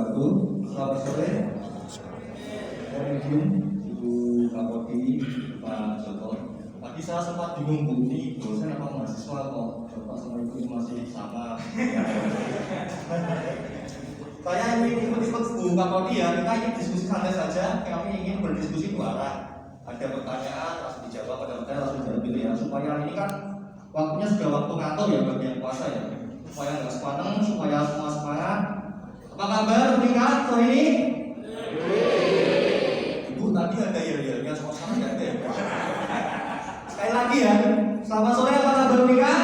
wabarakatuh. Selamat sore. Saya izin Ibu Kapolri, Pak Joko. Tadi saya sempat bingung Bu, ini dosen apa mahasiswa kok Bapak sama Ibu masih sama. Saya ingin ikut-ikut Bu Kapolri ya. Kita ingin diskusi santai saja. Kami ingin berdiskusi dua arah. Ada pertanyaan langsung dijawab, ada pertanyaan langsung dijawab gitu ya. Supaya ini kan waktunya sudah waktu ngantor ya bagi yang puasa ya. Supaya nggak sepaneng, supaya semua semangat. Apa kabar meningkat sore ini? Ibu tadi ada ya sama sama nggak ada ya? Sekali lagi ya, selamat sore apa kabar meningkat?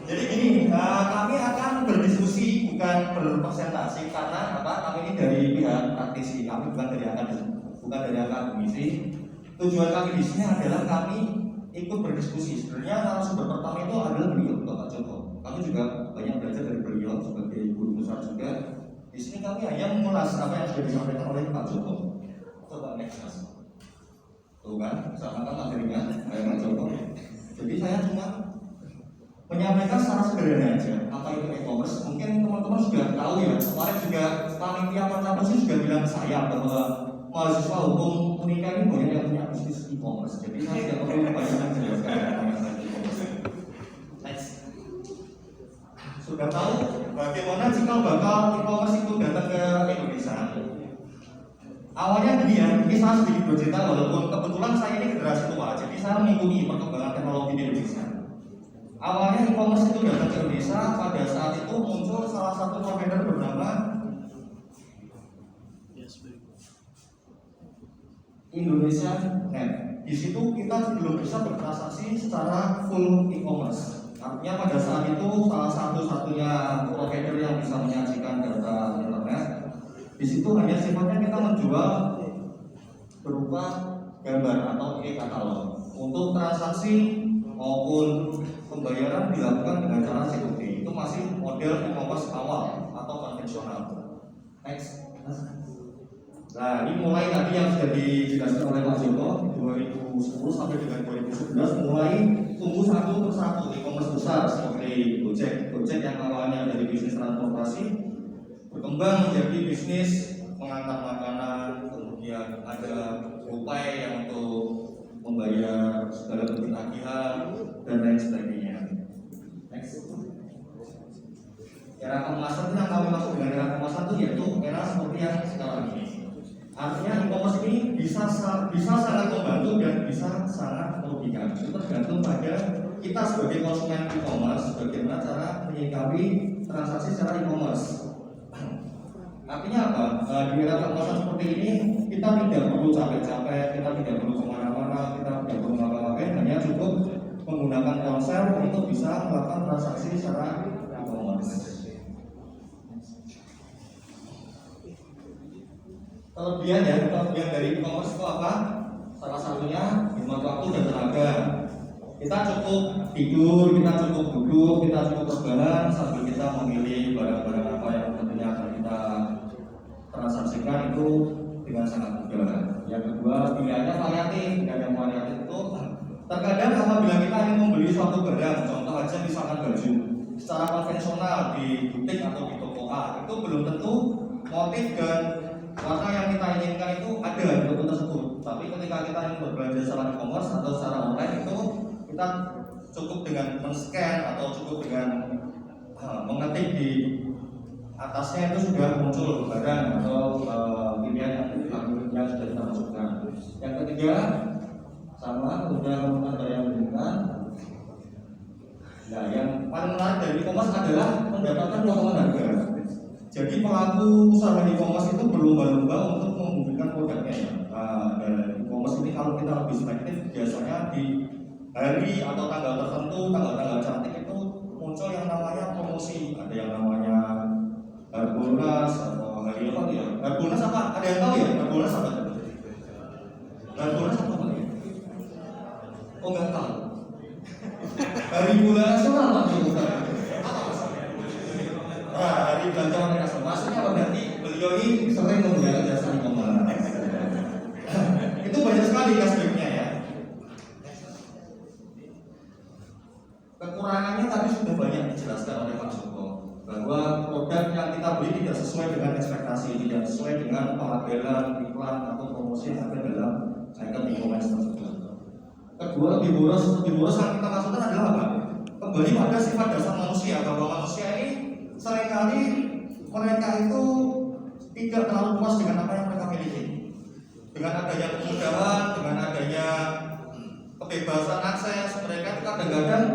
Jadi gini, kami akan berdiskusi bukan berpresentasi karena apa? Kami ini dari pihak praktisi, kami bukan dari akademisi. Tujuan kami di sini adalah kami ikut berdiskusi. Sebenarnya narasumber pertama itu adalah beliau, Bapak Joko. Kami juga banyak belajar dari beliau sebagai guru besar juga. Di sini kami hanya mengulas apa yang sudah disampaikan oleh Pak Joko. Coba next mas. Tuh kan, sama-sama materinya, Pak Joko. Jadi saya cuma menyampaikan secara sederhana aja apa itu e-commerce. Mungkin teman-teman sudah tahu ya. Kemarin juga panitia Pertapos juga bilang ke saya bahwa mahasiswa hukum Unika ini banyak yang punya bisnis e-commerce. Jadi saya tidak perlu banyak menjelaskan tentang e-commerce. Next. Sudah tahu bagaimana jika bakal e-commerce itu datang ke Indonesia? Awalnya gini ya, ini saya sedikit bercerita walaupun kebetulan saya ini generasi tua, jadi saya mengikuti perkembangan teknologi di Indonesia. Awalnya e-commerce itu datang ke Indonesia, pada saat itu muncul salah satu provider bernama Indonesia Net. Di situ kita belum bisa bertransaksi secara full e-commerce. Artinya pada saat itu salah satu-satunya provider yang bisa menyajikan data internet. Di situ hanya sifatnya kita menjual berupa gambar atau e-katalog. Untuk transaksi maupun pembayaran dilakukan dengan cara COD. Itu masih model e-commerce awal atau konvensional. Next. Nah, ini mulai tadi yang sudah dijelaskan oleh Pak Joko 2010 sampai dengan 2011 mulai tumbuh satu persatu e-commerce besar seperti Gojek yang awalnya dari bisnis transportasi berkembang menjadi bisnis mengantar makanan, kemudian ada GoPay yang untuk membayar segala bentuk tagihan dan lain sebagainya. Next. Era keemasan yang kami maksud dengan era keemasan itu yaitu era seperti yang sekarang ini. Artinya e-commerce ini bisa sangat membantu dan bisa sangat merugikan. Itu tergantung pada kita sebagai konsumen e-commerce bagaimana cara menyikapi transaksi secara e-commerce. Artinya apa? Di era keemasan seperti ini kita tidak perlu capek-capek, kita tidak perlu kemana-mana, kita tidak perlu ngapain, hanya cukup menggunakan ponsel untuk bisa melakukan transaksi secara e-commerce. Kelebihan dari e-commerce itu apa? Salah satunya hemat waktu dan tenaga. Kita cukup tidur, kita cukup duduk, kita cukup berjalan sambil kita memilih barang-barang apa yang tentunya akan kita transaksikan itu dengan sangat mudah. Yang kedua, pilihannya variatif. Dan yang variatif itu terkadang apabila kita ingin membeli suatu barang, contoh aja misalkan baju, secara konvensional di butik atau di toko A itu belum tentu motif dan warna yang kita inginkan itu ada di toko tersebut. Tapi ketika kita ingin berbelanja secara e-commerce atau secara online itu kita cukup dengan men-scan atau cukup dengan mengetik di atasnya itu sudah muncul barang atau pilihan yang sudah kita masukkan. Yang ketiga sama kemudian ada yang menunjukkan. Nah, yang paling menarik dari e-commerce adalah mendapatkan potongan harga. Jadi pelaku usaha e-commerce itu berlomba-lomba untuk membumikan produknya ya. Dan e-commerce ini kalau kita lebih selektif biasanya di hari atau tanggal tertentu, tanggal-tanggal cantik itu muncul yang namanya promosi. Ada yang namanya Harbolnas atau hari apa ya? Harbolnas apa? Ada yang tahu ya? Harbolnas apa? Harbolnas apa ya? Oh nggak tahu. Hari bulan nasional Pak Joko. Hari belanja online nasional. Maksudnya apa? Berarti beliau ini sering menggunakan jasa e-commerce. Itu banyak sekali aspeknya ya. Kekurangannya banyak dijelaskan oleh Pak Joko bahwa produk yang kita beli tidak sesuai dengan ekspektasi, tidak sesuai dengan pelabelan, iklan atau promosi yang ada dalam item e-commerce tersebut. Kedua, lebih boros yang kita maksudkan adalah apa? Kembali pada sifat dasar manusia, bahwa manusia ini seringkali mereka itu tidak terlalu puas dengan apa yang mereka miliki. Dengan adanya kemudahan, dengan adanya kebebasan akses, mereka itu kadang-kadang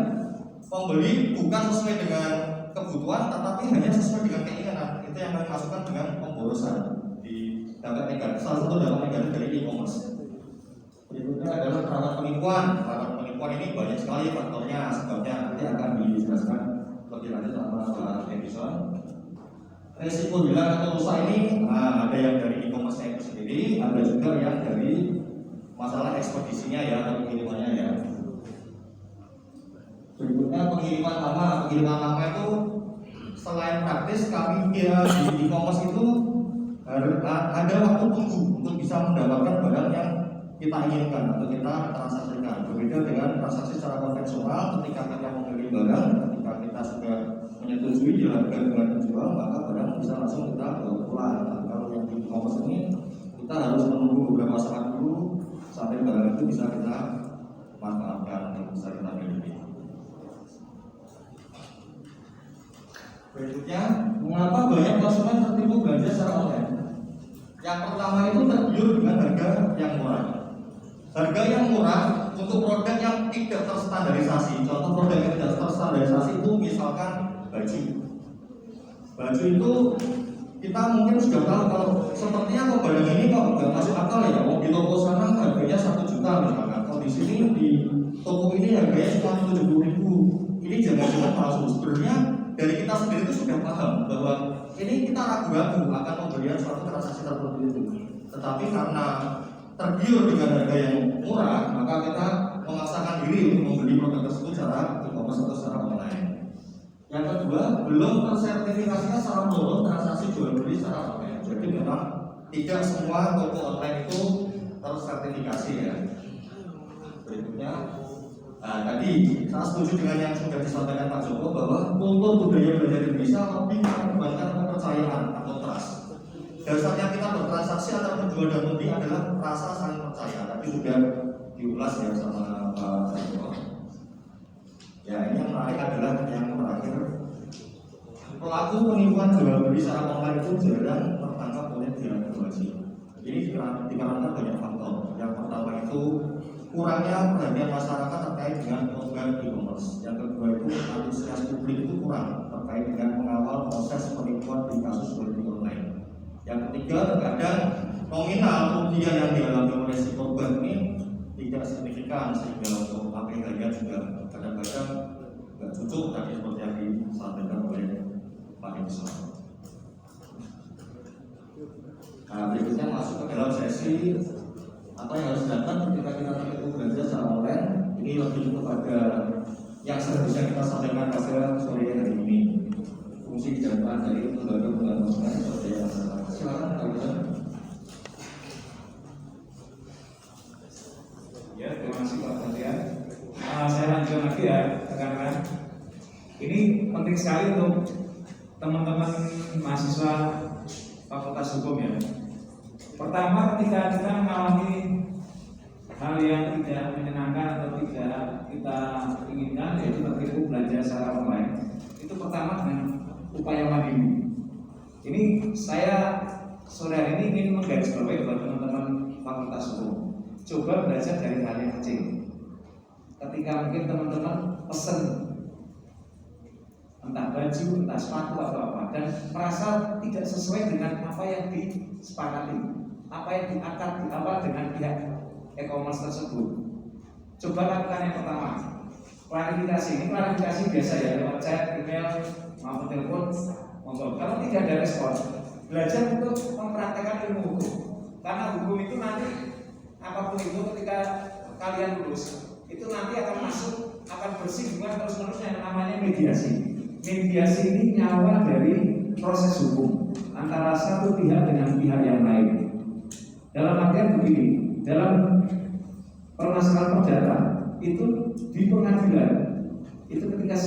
membeli bukan sesuai dengan kebutuhan, tetapi hanya sesuai dengan keinginan. Itu yang kami masukkan dengan pemborosan di dampak negatif. Salah satu dampak negatif dari e-commerce. Berikutnya adalah peralatan penipuan. Peralatan penipuan ini banyak sekali faktornya, sebabnya nanti akan dijelaskan lebih lanjut sama Pak Edison. Resiko hilang atau rusak ini ada yang dari e-commerce itu sendiri, ada juga yang dari masalah ekspedisinya ya atau pengirimannya ya. Berikutnya pengiriman lama itu selain praktis, kami kira di e-commerce itu ada waktu tunggu untuk bisa mendapatkan barang yang kita inginkan atau kita transaksikan. Berbeda dengan transaksi secara konvensional, ketika kita membeli barang, ketika kita sudah menyetujui dilakukan dengan penjual, maka barang bisa langsung kita bawa pulang. Nah, kalau yang di e-commerce ini kita harus menunggu beberapa saat dulu sampai barang itu bisa kita manfaatkan atau bisa kita miliki. Berikutnya, mengapa banyak konsumen tertipu belanja secara online? Yang pertama itu tergiur dengan harga yang murah. Harga yang murah untuk produk yang tidak terstandarisasi. Contoh produk yang tidak terstandarisasi itu misalkan baju. Baju itu kita mungkin sudah tahu kalau sepertinya kok barang ini kok nggak masuk akal ya. Oh, di toko sana harganya 1 juta misalkan. Kalau di sini di toko ini harganya cuma 70.000. Ini jangan-jangan palsu. Sebenarnya dari kita sendiri itu sudah paham bahwa ini kita ragu-ragu akan pembelian suatu transaksi tertentu itu. Tetapi karena tergiur dengan harga yang murah, maka kita memaksakan diri untuk membeli produk tersebut secara e-commerce atau secara online. Yang kedua, belum tersertifikasinya secara menyeluruh transaksi jual beli secara online. Jadi memang tidak semua toko online itu tersertifikasi ya. Berikutnya, tadi saya setuju dengan yang sudah disampaikan Pak Joko bahwa kultur budaya belanja di Indonesia lebih mengembangkan kepercayaan atau trust. Dasarnya kita bertransaksi antara penjual dan pembeli adalah rasa saling percaya. Tadi sudah diulas ya sama Pak Joko. Ya, ini yang menarik adalah yang terakhir. Pelaku penipuan jual beli secara online itu jarang tertangkap oleh pihak berwajib. Ini dikarenakan banyak faktor. Yang pertama itu kurangnya perhatian masyarakat terkait dengan program e-commerce. Yang kedua itu antusias publik itu kurang terkait dengan mengawal proses penipuan di kasus jual beli online. Yang ketiga, terkadang nominal kerugian yang dialami oleh si korban ini tidak signifikan sehingga untuk APH-nya juga kadang-kadang nggak cocok tadi seperti yang disampaikan oleh Pak Edison. Nah, berikutnya masuk ke dalam sesi apa yang harus dilakukan ketika kita tertipu belanja secara online. Ini lebih kepada yang seharusnya kita sampaikan pada sore hari ini. Fungsi kejaksaan dari lembaga pengadilan konsumen seperti yang silakan Pak Edison. Ya, terima kasih Pak Gantian. Saya lanjutkan lagi ya, rekan-rekan. Ini penting sekali untuk teman-teman mahasiswa Fakultas Hukum ya. Pertama, ketika kita mengalami hal yang tidak menyenangkan atau tidak kita inginkan, yaitu tertipu belanja secara online, itu pertama dengan upaya mandiri. Ini saya sore hari ini ingin menggarisbawahi buat teman-teman Fakultas Hukum. Coba belajar dari hal yang kecil. Ketika mungkin teman-teman pesen entah baju, entah sepatu atau apa, dan merasa tidak sesuai dengan apa yang disepakati, apa yang diakat di awal dengan pihak e-commerce tersebut. Coba lakukan yang pertama, klarifikasi. Ini klarifikasi biasa ya, lewat chat, email, maupun telepon. Kalau tidak ada respon, belajar untuk mempraktekkan ilmu hukum. Karena hukum itu nanti apapun itu ketika kalian lulus, itu nanti akan masuk, akan bersinggungan terus-menerus yang namanya mediasi. Mediasi ini nyawa dari proses hukum antara satu pihak dengan pihak yang lain. Dalam artian begini, dalam permasalahan perdata itu di pengadilan itu ketika